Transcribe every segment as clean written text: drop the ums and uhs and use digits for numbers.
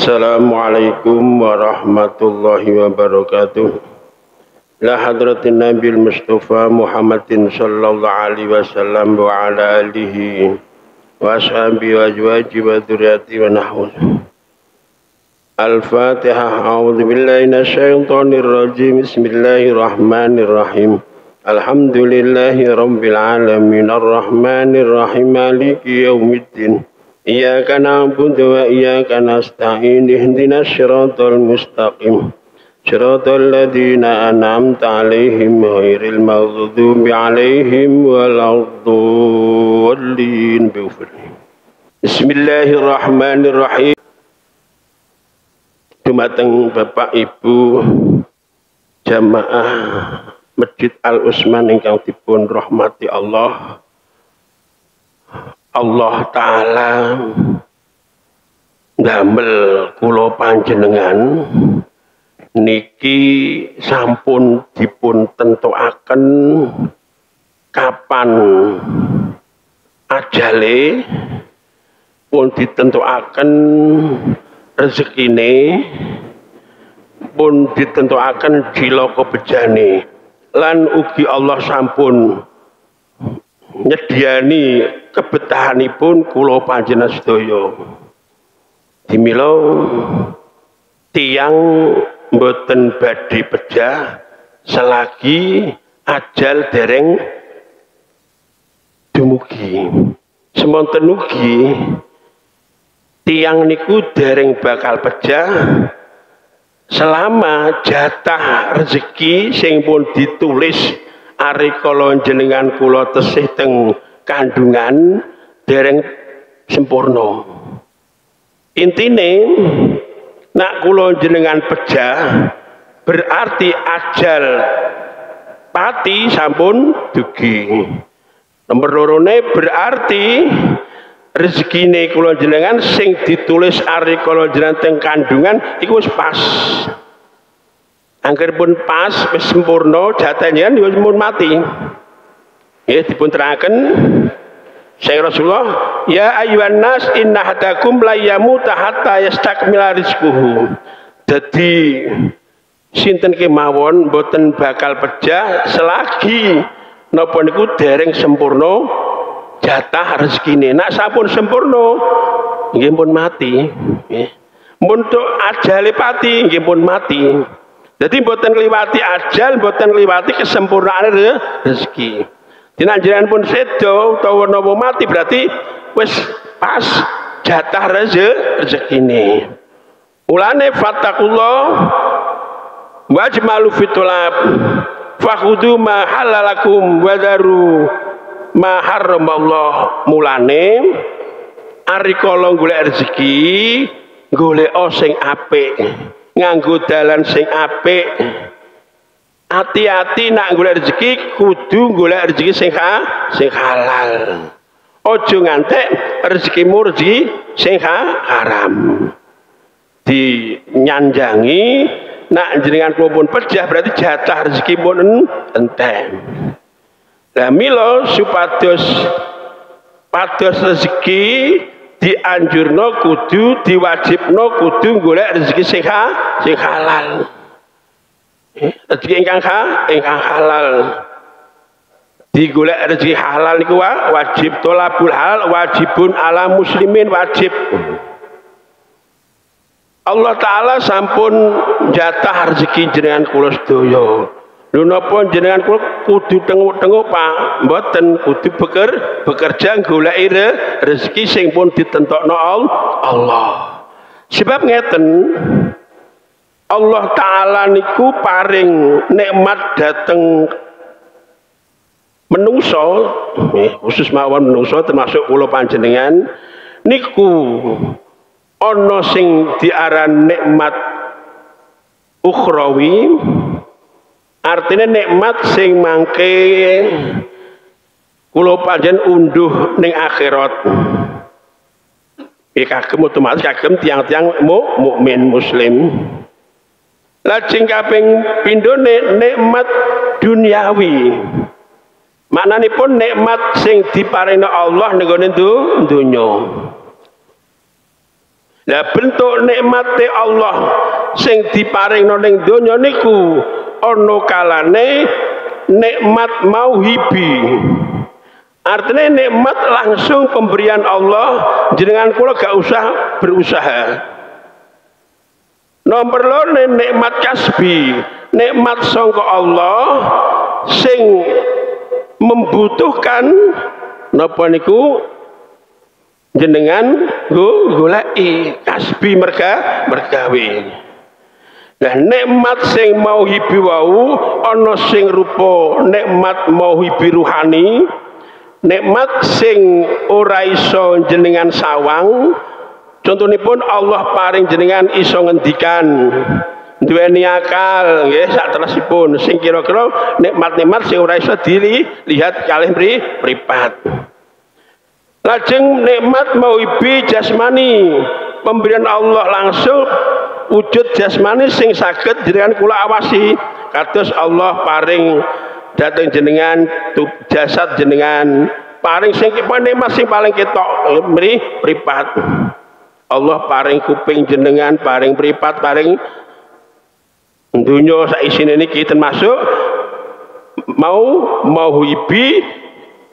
Assalamualaikum warahmatullahi wabarakatuh. La hadratin Nabil Mustafa Muhammadin sallallahu alaihi wasallam wa ala alihi wa ashabihi wa azwaji wa dzurriyyati wa nahwu. Al-Fatihah. A'udzu billahi minasyaitonir rajim. Bismillahirrahmanirrahim. Alhamdulillahi rabbil alamin arrahmanir rahim maliki yaumiddin. Iyyaka na'budu wa iyyaka nasta'in ihdinas siratal mustaqim siratal ladzina an'amta 'alaihim ghairil maghdubi 'alaihim waladdallin. Bismillahirrahmanirrahim. Dumateng Bapak Ibu jamaah Masjid Al Utsman ingkang dipun rahmati Allah Ta'ala ndamel kula panjenengan niki sampun dipun tentuaken kapan ajale, pun ditentuaken rezekine, pun ditentuaken cilaka bejane, lan ugi Allah sampun nyediani kebetahanipun kula panjenengan sedaya. Dimila tiyang mboten badhe pejah selagi ajal dereng dumugi. Semonten ugi tiyang niku dereng bakal pejah selama jatah rezeki sing pun ditulis arikala jenengan kula tesih teng kandungan dereng sempurna. Intine nak kula jenengan pejah berarti ajal pati sampun dugi. Nomor lorone berarti rezekine kula jenengan sing ditulis arikala jenengan teng kandungan iku wis pas. Angger pun pas wis sempurna jatah jenengan wis mun mati. Nggih dipun teraken Sayyid Rasulullah, ya ayyuhan nas inna hadakum la yamuta hatta yastakmila rizquhu. Dadi sinten kemawon mboten bakal pejah selagi napa niku dereng sempurna jatah rezekine. Nak sampun sempurna nggih pun mati. Nggih. Mun tok ajale pati nggih pun mati. Jadi mboten ngliwati ajal, mboten ngliwati kesempurnaan rezeki. Dinak jenengan pun sedo utawa napa mati berarti wis pas jatah rezekine. Mulane fattaqullah wajmalu fitulab fakhudu ma halalakum wadaru ma harramallah. Mulane arikala golek rezeki golek sing apik, nganggo dalan sing apik. Hati-hati nak golek rezeki kudu golek rezeki sing halal. Ojo ngantek rezekimu rezeki sing haram. Dinyanjangi nak jenengan pun pejah berarti jatah rezeki pun entek. Lah mila supados pados rezeki dianjurno kudu diwajibno kudu golek rezeki sing halal. Rezeki ingkang halal. Digolek rezeki halal niku wajib, tolabul halal wajibun ala muslimin, wajib. Allah Ta'ala sampun jatah rezeki jenengan kula sedaya. Lho napa jenengan kula kudu tenguk-tenguk Pak? Mboten, kudu bekerja goleki rezeki sing pun ditentokno Allah. Sebab ngeten, Allah Ta'ala niku paring nikmat dateng menungso, khusus mawon menungso termasuk kula panjenengan niku ana sing diaran nikmat ukhrawi, artinya nikmat sing mangke kula panjenengan unduh ning akhirat. Kagem otomatis kagem tiang-tiang mukmin muslim. Lajeng kaping pindhone nikmat duniawi. Maknanipun nikmat sing diparingna Allah ning gone donya. Lah bentuk nikmate Allah sing diparingno ning donya niku ana kalane nikmat mauhibi. Artinya nikmat langsung pemberian Allah, jenengan kula gak usah berusaha. Nomor loro nikmat kasbi, nikmat sangka Allah sing membutuhkan napa niku jenengan goleki kasbi mergawe. Nah nikmat sing mauhibi wau ana sing rupa nikmat mauhibi ruhani, nikmat sing ora iso jenengan sawang. Contonipun Allah paring jenengan iso ngendikan, duweni akal nggih saterusipun sing kira-kira nikmat-nikmat sing ora iso dilihat kalih mripat. Lajeng nikmat mauhibi jasmani, pemberian Allah langsung wujud jasmani sing saged jenengan kula awasi, kados Allah paring dhateng jenengan jasad jenengan, paring sing nikmat sing paling ketok mripat. Allah paring kuping jenengan, paring mripat, paring dunya sak isine niki termasuk mauhibi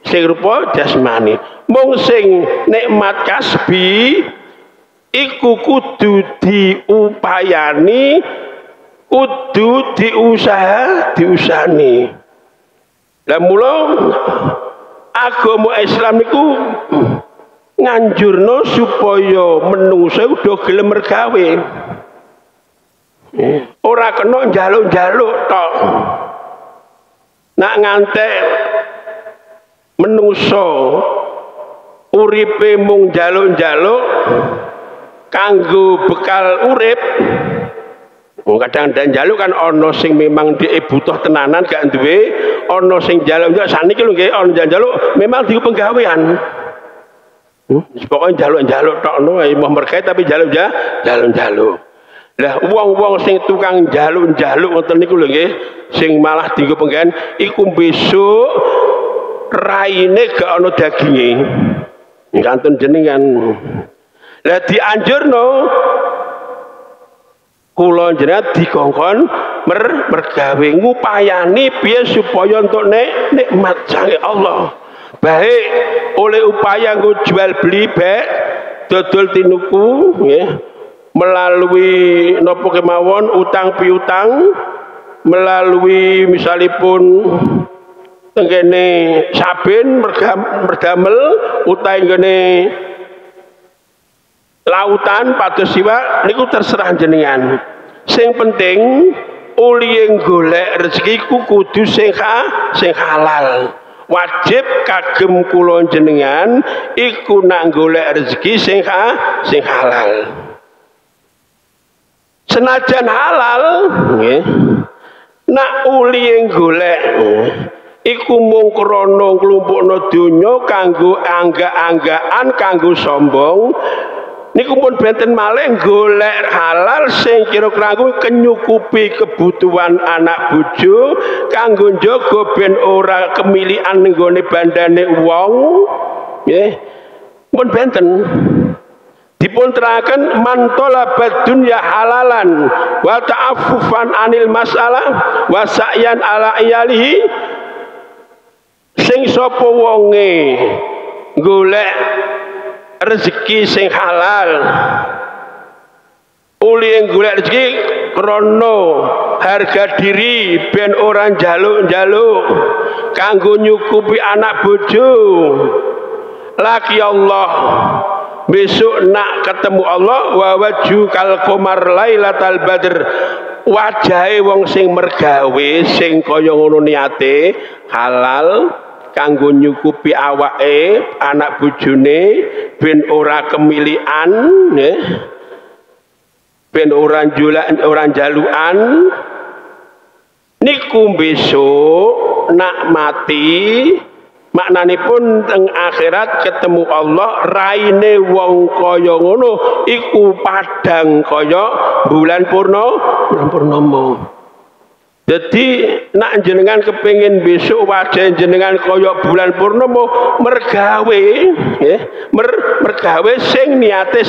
sing rupa jasmani. Mung sing nikmat kasbi iku kudu diupayani, kudu diusahani. Lah mula agama Islam niku nganjurno supaya menungso udah gelem mergawe. Ora kena njaluk-njaluk tok. Nak ngantek menungso uripe mung njaluk-njaluk kanggo bekal urip. Kadang-kadang njaluk kan ana sing memang dhek butuh tenanan gak duwe, ana sing njaluk-njaluk saniki lho nggih ana njaluk memang diku penggawean. Pokoknya jaluk-jaluk tok no, mau merkait tapi jaluk-jaluk. Lah wong-wong sing tukang jaluk-jaluk ngoten niku lho nggih, sing malah dienggo penggawean iku besok raine gak ana daginge. Kantun jenengan. Lah dianjurno kula jenengan dikongkon mergawe ngupayani piye supaya entuk nikmat sange Allah. Baik oleh upaya nggo jual beli baik dodol tinuku nggih, melalui napa kemawon utang piutang, melalui misalipun tenggene saben merdamel utahe nggone lautan pados siwak niku terserah jenengan. Sing penting ulihe golek rezeki kudu sing halal. Wajib kagem kula jenengan iku nak golek rezeki sing halal. Senajan halal nggih, nak ulihe golek iku mung krana nglumpukno donya kanggo angga-anggaan, kanggo sombong, niku pun benten malih golek halal sing kira-kira kenyukupi kebutuhan anak bojo kanggo njaga ben ora kemilikan nggone bandane wong nggih. Pun benten dipun teraken man talabad dunya halalan wa ta'affufan anil masalah wa sa'yan ala iyalihi, sing sapa wonge golek rezeki sing halal, uli golek rezeki krana harga diri ben ora njaluk-njaluk kanggo nyukupi anak bojo. Laki Allah besok nak ketemu Allah wa wajhu kal qamar lailatal badr, wajahe wong sing mergawe sing kaya ngono niate halal kanggo nyukupi awake anak bojone ben ora kemilian nggih, ben ora njalukan niku besok nak mati maknanipun teng akhirat ketemu Allah raine wong kaya ngono iku padhang kaya bulan purnama. Jadi nak jenengan kepengin besok wajah jenengan koyok bulan purnama mergawe nggih, mergawe sing niate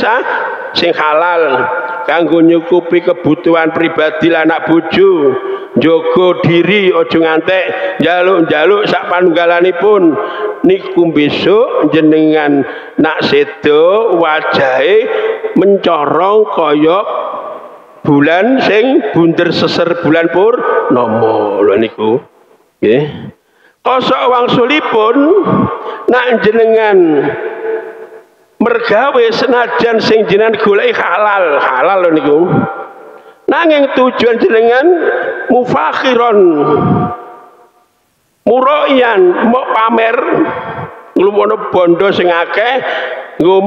sing halal kanggo nyukupi kebutuhan pribadi anak bojo, njogo diri aja ngantek njaluk-njaluk sak panunggalanipun. Niku besok jenengan nak sedo wajahe mencorong koyok bulan sing bunder seser bulan purnama lho niku nggih. Kosok wangsulipun nak jenengan mergawe senajan sing jenengan goleki halal lho niku, nanging tujuan jenengan mufakhiron muroyan mau pamer nglumono bondo sing akeh nggo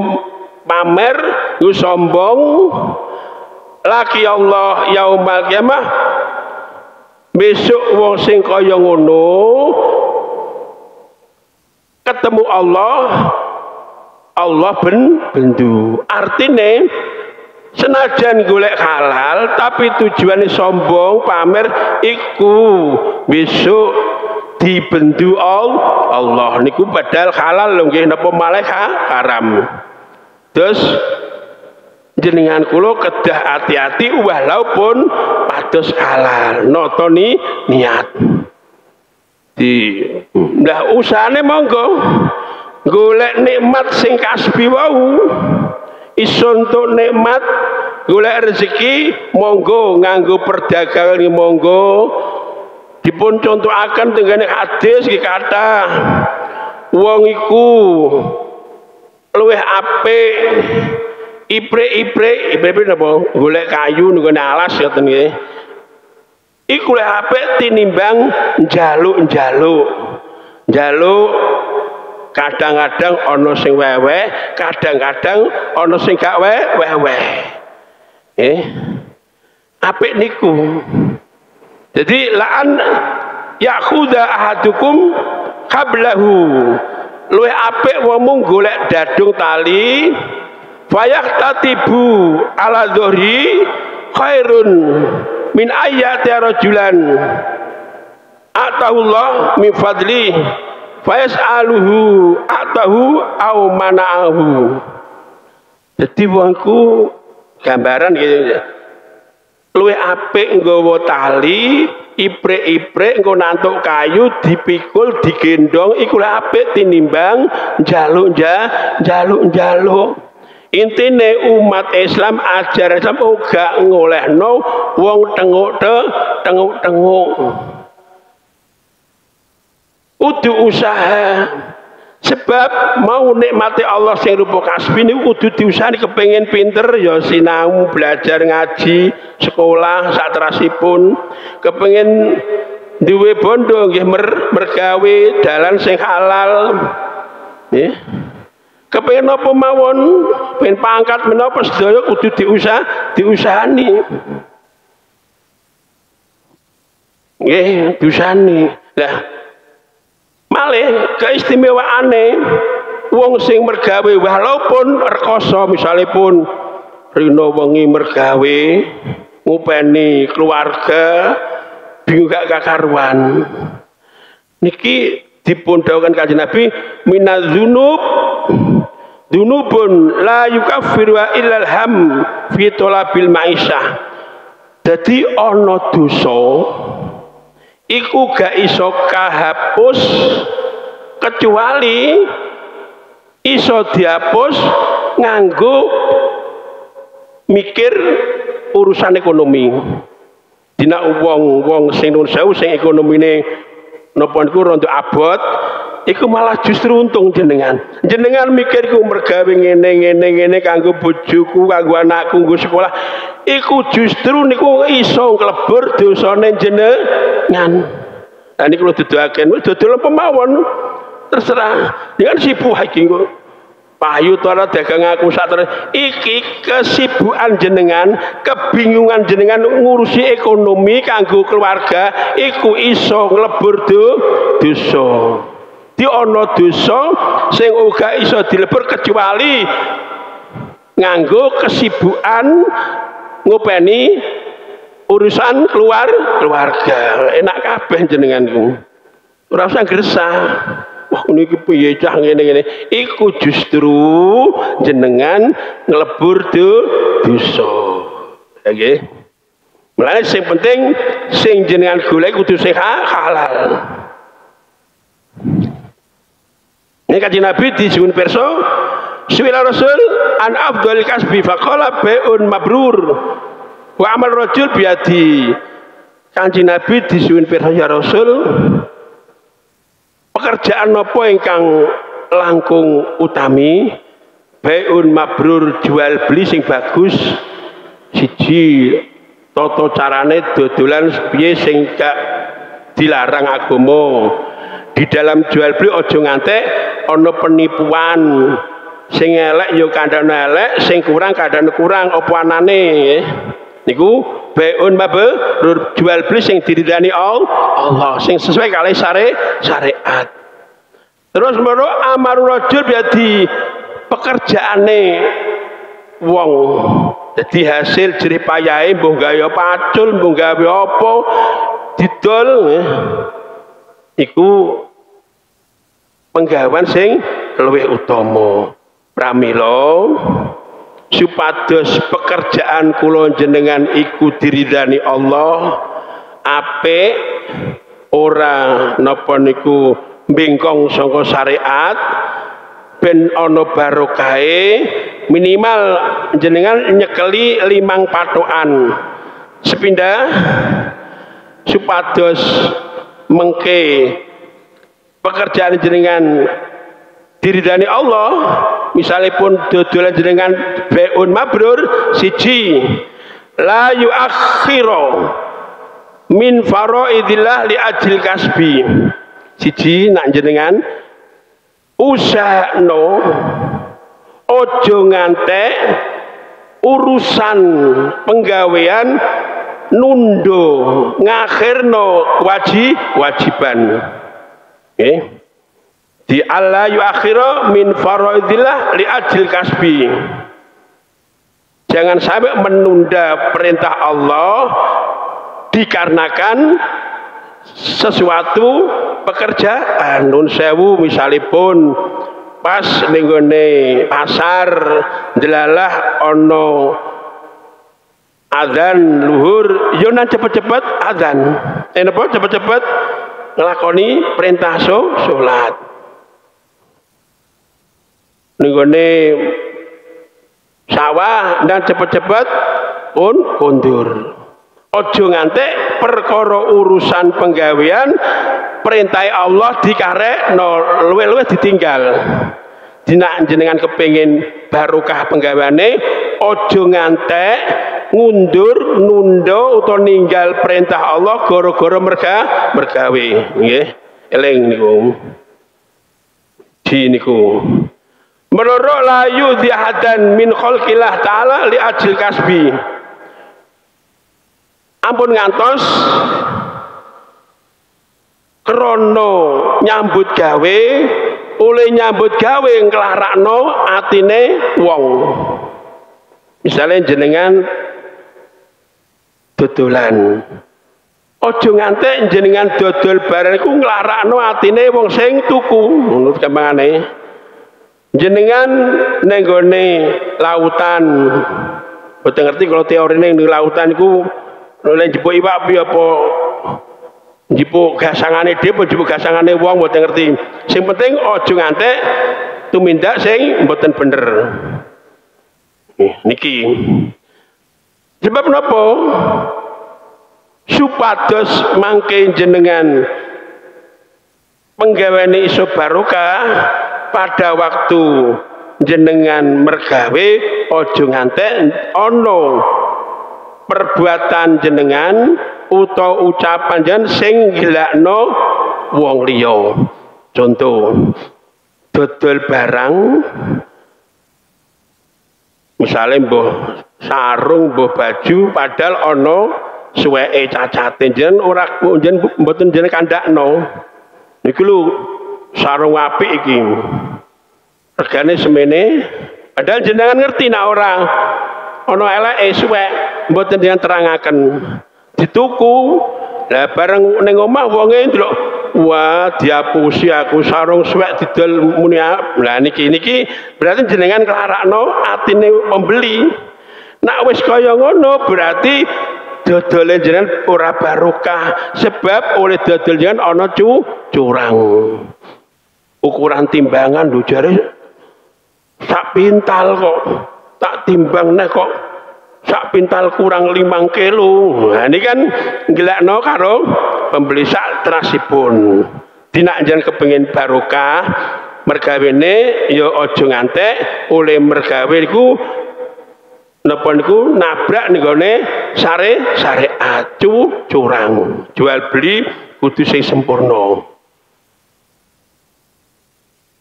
pamer nggo sombong. Laki Allah yaumal kiamah, besok wong sing kaya ngono ketemu Allah bendu. Artine senajan golek halal tapi tujuannya sombong pamer iku besok dibendu Allah niku padahal halal lho nggih, napa malah haram. Terus jenengan kula kedah hati-hati walaupun pados halal noto niat di lah usahane monggo golek nikmat sing kasbi wau iso entuk nikmat golek rezeki monggo nganggo perdagangan monggo dipun contohaken tenggene hadis iki kathah wong iku luwih apik iprik napa golek kayu nggone alas ngoten nggih. Iku luwih apik tinimbang njaluk kadang-kadang ana sing weweh, kadang-kadang ana sing gak weweh. Apik niku. Jadi la'an yakhudha ahadukum qablahu. Luwih apik wong golek dadung tali fayahtatibu ala dhuhri khairun min ayati rajulan atahullah min fadli fayas'aluhu atahu au mana'ahu. Jadi wongku gambaran gitu, luwih apik nggawa tali iprik-iprik engko nantuk kayu dipikul digendong iku luwih apik tinimbang njaluk. Intine umat Islam ajaran Islam uga ngolehno wong tenguk-tenguk. Kudu usaha. Sebab mau nikmati Allah sing rupa kasbi niku kudu diusahani kepengin pinter ya sinau belajar ngaji sekolah saterasipun kepengin duwe bondo nggih mergawe dalan sing halal nggih. Kepengen apa mawon, pengen pangkat menapa sedaya kudu diusahani. Nggih, diusahani. Lah malih keistimewaane wong sing mergawe walaupun rekoso misalipun rino wengi mergawe ngupeni keluarga bingung gak kakaruan. Niki dipun dawuhken Kanjeng Nabi minadzunub dunubun la yukaffiru illal ham fi talabil ma'isyah. Dadi ana dosa iku gak iso kahapus kecuali iso dihapus nganggo mikir urusan ekonomi. Dina wong sing nuwun sewu sing ekonomine napa niku rada abot iku malah justru untung jenengan mikir ku mergawe ngene kanggo bojoku kanggo anakku nggo sekolah iku justru niku iso nglebur dosane jenengan. Lah niku lho duduhaken dodol pemawon terserah dengan sibuk iki kok payu to ana dagang aku sak iki kesibukan jenengan kebingungan jenengan ngurusi ekonomi kanggo keluarga iku iso nglebur dosa. Di ana dosa sing uga iso dilebur kecuali nganggo kesibukan ngopeni urusan keluarga. Enak kabeh jenengan iku. Ora usah gresah. Wah niki piye cah ngene-ngene. Iku justru jenengan nglebur dosa. Nggih. Mulane sing penting sing jenengan golek kudu sing halal. Ini kanjeng Nabi disuwun pirsa, suwila Rasul an afdhalil kasbi faqala bai'un mabrur wa amal rajul biadi. Kanjeng Nabi disuwun pirsa ya Rasul, pekerjaan apa ingkang langkung utami? Bai'un mabrur, jual beli sing bagus. Siji tata carane dodolan piye sing gak dilarang agama. Di dalam jual beli ojo ngantek ana penipuan. Sing elek ya kandhane elek, sing kurang kandhane kurang apa anane. Niku bai'un mabrur, jual beli sing diridani Allah, sing sesuai kali syariat. Terus moro amarul rajul biadi, pekerjaane wong. Jadi hasil jerih payahe mbuh gawe pacul, mbuh gawe apa didol iku penggawean sing luwih utama. Pramila supados pekerjaan kula jenengan iku diridani Allah, apik ora napa niku mbengkong saka syariat, ben ana barokahe. Minimal jenengan nyekeli 5 patokan sepindah supados mengke pekerjaan jenengan diridani Allah. Misalipun dodolan jenengan bai'un mabrur, siji la yuakhiru min faraidillah li ajil kasbi. Siji nak jenengan usahno ojo ngantek urusan penggawean nundo ngakhirno wajiban. Okay. Di Allah yuakhiru min faraidillah li ajil kasbi. Jangan sampai menunda perintah Allah dikarenakan sesuatu pekerjaan. Nun sewu misalipun pas nenggone pasar delalah ono adzan luhur, yo nan cepet-cepet adzan. Napa cepet-cepet nglakoni perintah salat. Nenggone sawah dan cepet-cepet pun kondur. Ojo ngantek perkara urusan penggawean perintah Allah dikarek no luwe-luwe ditinggal. Dina jenengan kepengin barokah penggaweane ojo ngantek ngundur nunda utawa ninggal perintah Allah gara-gara mergawe. Nggih, eling niku. Di niku. Menurut layu dihadan min khalqillah ta'ala li ajil kasbi. Ampun ngantos krono nyambut gawe, oleh nyambut gawe nglarakno atine wong. Misalnya jenengan dodolan, ojo ngantek jenengan dodol barang iku nglarakno atine wong sing tuku. Menurut kembangane jenengan nenggone lautan, boten ngerti kalau teorine ning lautan iku oleh jebuk iwak piye apa jebuk gasangane dhewe, jebuk gasangane wong mboten ngerti. Sing penting aja ngantek tumindak sing mboten bener. Niki. Sebab napa? Supados mangke jenengan penggaweane iso barokah pada waktu jenengan mergawe aja ngantek ana perbuatan jenengan utawa ucapan jenengan sing ngelakno wong liya. Contoh dodol barang misalnya mbuh sarung mbuh baju padahal ana suweke cacate jenengan ora jenengan mboten jenengan kandhakno. Niku lho sarung apik iki. Regane semene padahal jenengan ngerti nek ora ana eleke suwek mboten jenengan terangaken. dituku. Lah bareng ning omah wonge ndelok, wah diapusi aku sarung suwek didol muni. Lah niki berarti jenengan klarakno atine pembeli. Nak wis kaya ngono berarti dodole jenengan ora barokah, sebab oleh dodol jenengan ana curang. Ukuran timbangan lho jare sak pintal kok, tak timbang nek kok sak pintal kurang 5 kilo. Nah ini kan ngelakno karo pembeli sak trasipun. Dinak jan kepengin barokah mergawene ya aja ngantek oleh mergawe iku napa niku nabrak nggone syariat curang. Jual beli kudu sing sempurna.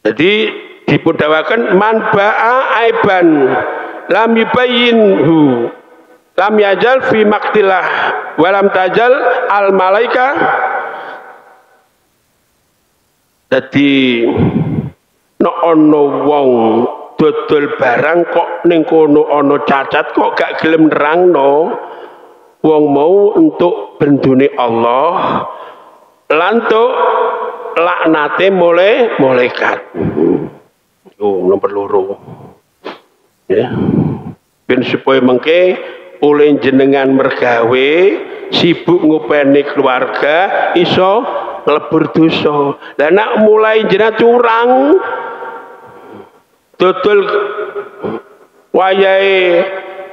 Jadi dipundawaken man ba'a aiban lam yubayyinhu lam yajal fi maktilah walam tajal al malaika. Dadi nek ana wong dodol barang kok ning kono ana cacat kok gak gelem nerangno, wong mau entuk bendune Allah lantuk laknate malaikat. Nomor loro. Ya. Ben supaya mengke oleh jenengan mergawe sibuk ngopeni keluarga iso nglebur dosa. Lah nek mulai jenengan curang dodol wayahe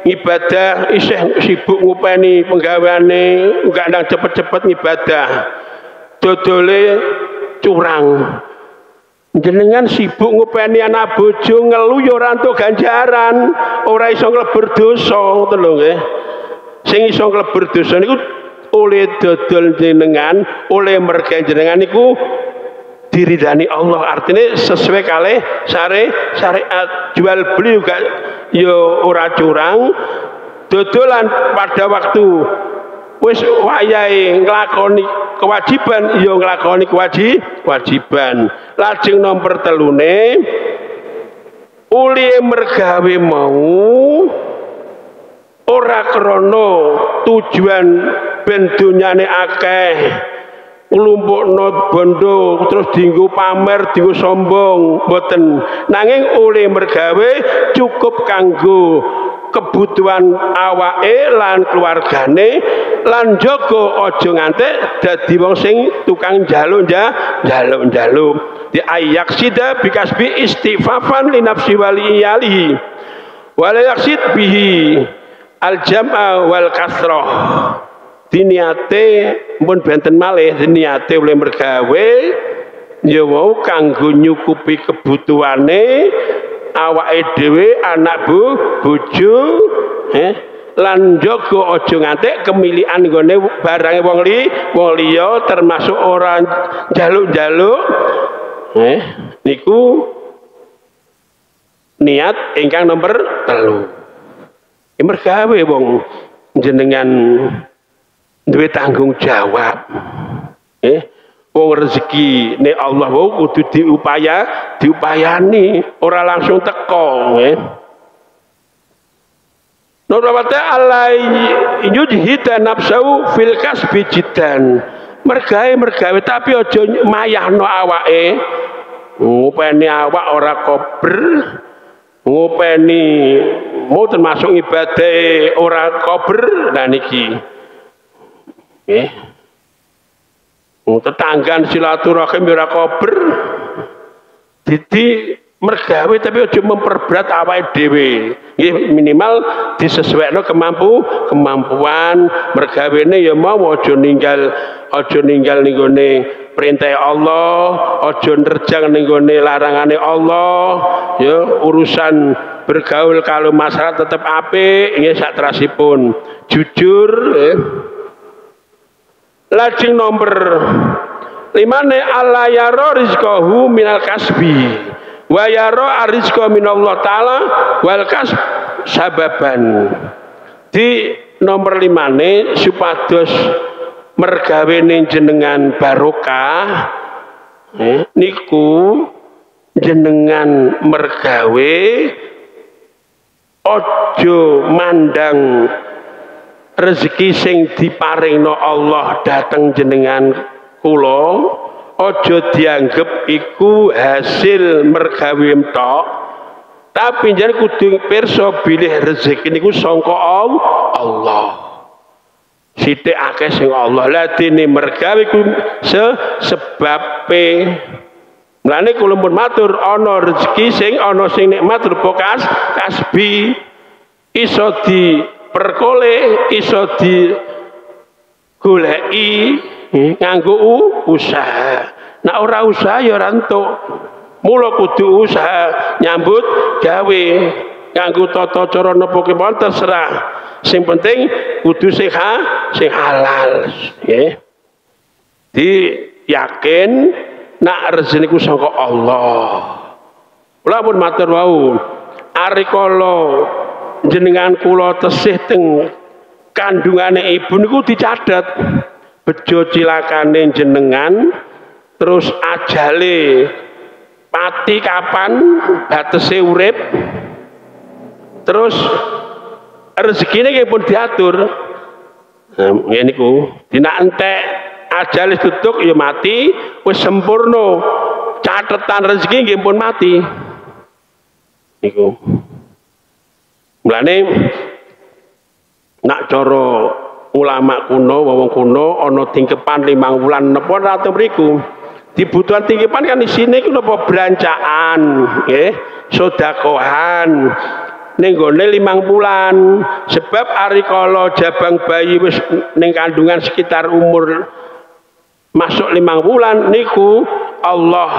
ibadah isih sibuk ngopeni penggaweane enggak ndang cepet-cepet ngibadah, dodole curang. Jenengan sibuk ngopeni anak bojo ngelu ya ora entuk ganjaran, ora iso nglebur dosa, ngoten lho nggih. Sing iso nglebur dosa niku oleh dodol jenengan, oleh merga jenengan niku diridani Allah. Artinya sesuai kalih syariat. Jual beli juga ya ora curang, dodolan pada waktu wis wayahe nglakoni kewajiban ya nglakoni kewajiban. Lajeng nomor telune uli mergawe mau ora krana tujuan ben donyane akeh nglumpukno bondo terus dienggo pamer dienggo sombong, mboten. Nanging oleh mergawe cukup kanggo kebutuhan awake lan keluargane lan jaga aja ngantek dadi wong sing tukang njaluk di ayak sida bikasbi istifafan li nafsi wali iyalihi wala yaksid bihi al jam'a wal kasrah. Diniate pun benten malih diniate oleh mergawe ya wau kanggo nyukupi kebutuhane awake dhewe, anak bojo lan jaga aja ngantek kemilikan nggone barange wong liya termasuk orang njaluk-njaluk. Niku niat ingkang nomor 3. Mergawe wong jenengan duwe tanggung jawab. Wong rezeki nek Allah wau kudu diupayani, ora langsung teko nggih. Nawata alai yujhida nafsu fil kasbi jiddan. Mergawe tapi aja mayahno awake. Ngopeni awak ora kober, ngopeni mau termasuk ibadah ora kober. Nah niki tetanggan silaturahim ora kober, dadi mergawe tapi aja memperberat awake dhewe. Nggih minimal disesuaikno kemampuan mergawene ya mau aja ninggal ning gone perintah Allah, aja nerjang ning gone larangane Allah. Ya urusan bergaul kalau masyarakat tetap apik nggih satrasipun jujur. Lajeng nomor 5 Allah yaro rizqahu minal kasbi wa yara arizqa minallah taala wal kasb sababan. Di nomor 5 supados mergawene jenengan barokah niku jenengan mergawe ojo mandang rezeki sing diparingno Allah dateng jenengan kula aja dianggep iku hasil mergawe tok, tapi jenengan kudu pirsa bilih rezeki niku sangka Allah. Sithik akeh sing Allah lah dene mergawe ku sebabe. Mulane kula pun matur ana rezeki sing ana sing nikmat rupa kasbi iso diperkoleh, iso digoleki nganggo usaha. Nek ora usaha ya ora entuk. Mula kudu usaha nyambut gawe nganggo tata cara napa kemawon terserah. Sing penting kudu sing halal, nggih. Di yakin nak rezeki ku saka Allah. Kula pun matur wau, ari kala jenengan kula tesih teng kandungane ibu niku dicatet bejo cilakane jenengan, terus ajale pati kapan, batese urip, terus rezekine nggih pun diatur. Ngene niku, dina entek ajal tutuk ya mati, wis sempurna. Catetan rezeki nggih pun mati. Niku. Mulane nak cara ulama kuno, wong kuno ana tingkepan 5 wulan napa ratu mriku. Dibutuhan tingkepan kan di sini ku napa brancaan, nggih, sedekahan. Ning gone 5 bulan, sebab ari kala jabang bayi wis ning kandungan sekitar umur masuk 5 bulan niku Allah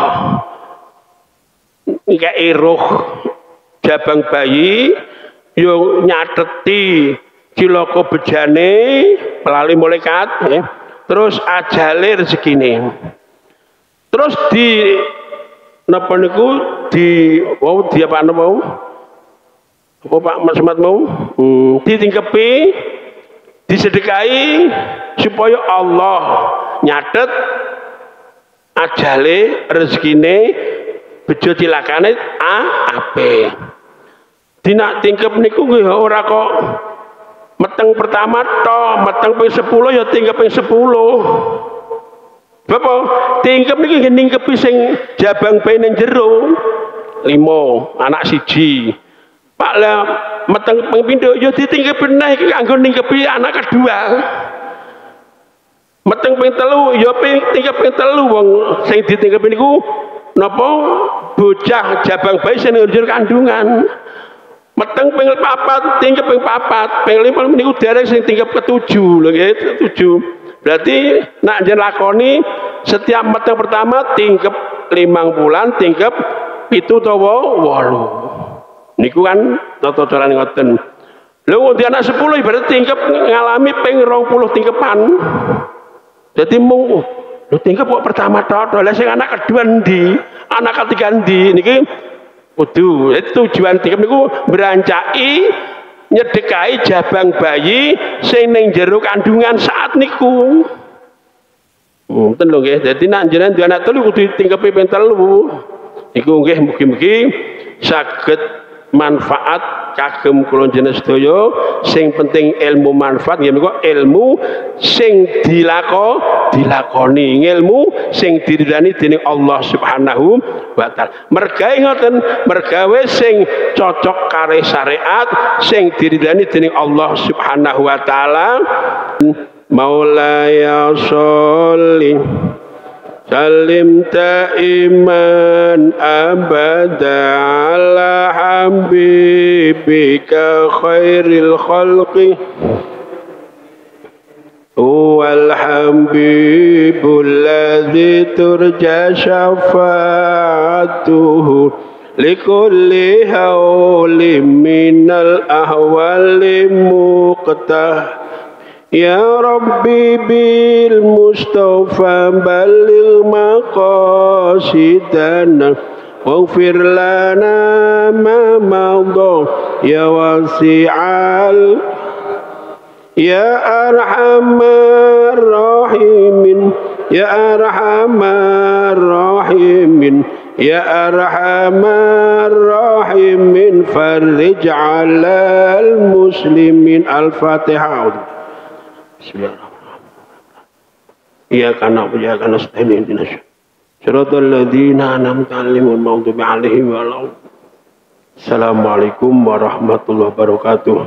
ngekei roh jabang bayi yo nyateti cilaka bejane melalui malaikat, ya. Terus ajale rezekine. Terus di napa niku di apa napa apa Pak Mas Mat mau ditingkepi disedekahi supaya Allah nyatet ajale rezekine bejo cilakane ape. Dina tingkep niku nggih ora kok meteng pertama tok, meteng ping 10 ya tingkep ping 10. Bapak tingkep niki nggih ningkepi sing jabang bayi ning jero 5 anak siji. Pak lah meteng ping pindho ya ditingkepi neh iki kanggo ningkepi anak kedua. Meteng ping 3 ya tingkep ping 3 wong sing ditingkepi niku napa bocah jabang bayi sing njur kandungan. Meteng ping 4 tingkep ping 4, ping 5 niku dereng sing tingkep ke-7 lho nggih, 7. Berarti nak njen lakoni setiap meteng pertama tingkep 5 bulan, tingkep 7 utawa 8. Niku kan tata carane ngoten. Lho ngendi anak 10 ibarat tingkep ngalami ping 20 tingkepan. Jadi mung lho tingkep kok pertama tok, lha sing anak kedua endi? Anak ketiga endi? Niki kudu tujuan tingkep niku berancai nyedekai jabang bayi sing ning jero kandungan saat niku. Ngoten lho nggih. Dadi nek jenengan duwe anak 3 kudu tingkepi ping 3. Iku nggih mugi-mugi saged manfaat kagem kula jenengan sedaya. Sing penting ilmu manfaat nggih menika ilmu sing dilakoni, ilmu sing diridani dening Allah Subhanahu wa taala. Mergawe ngoten, mergawe sing cocok kare syariat sing diridani dening Allah Subhanahu wa taala. Maulaya sholli salim ta'iman abada ala habibika khairil khalqi huwal habibul ladzi turja syafa'atuhu likulli hawlim minal ahwali muqtah. Ya Rabbi bil Mustafa balil maqasidana waghfir lana ma madha ya wasi'al ya arhamar rahimin ya arhamar rahimin ya arhamar rahimin farij 'alal muslimin. Al-Fatihah. Bismillahirrahmanirrahim. Iyyaka na'budu wa iyyaka nasta'in ihdinas siratal ladzina an'amta 'alaihim ghairil maghdubi 'alaihim waladdallin. Assalamualaikum warahmatullahi wabarakatuh.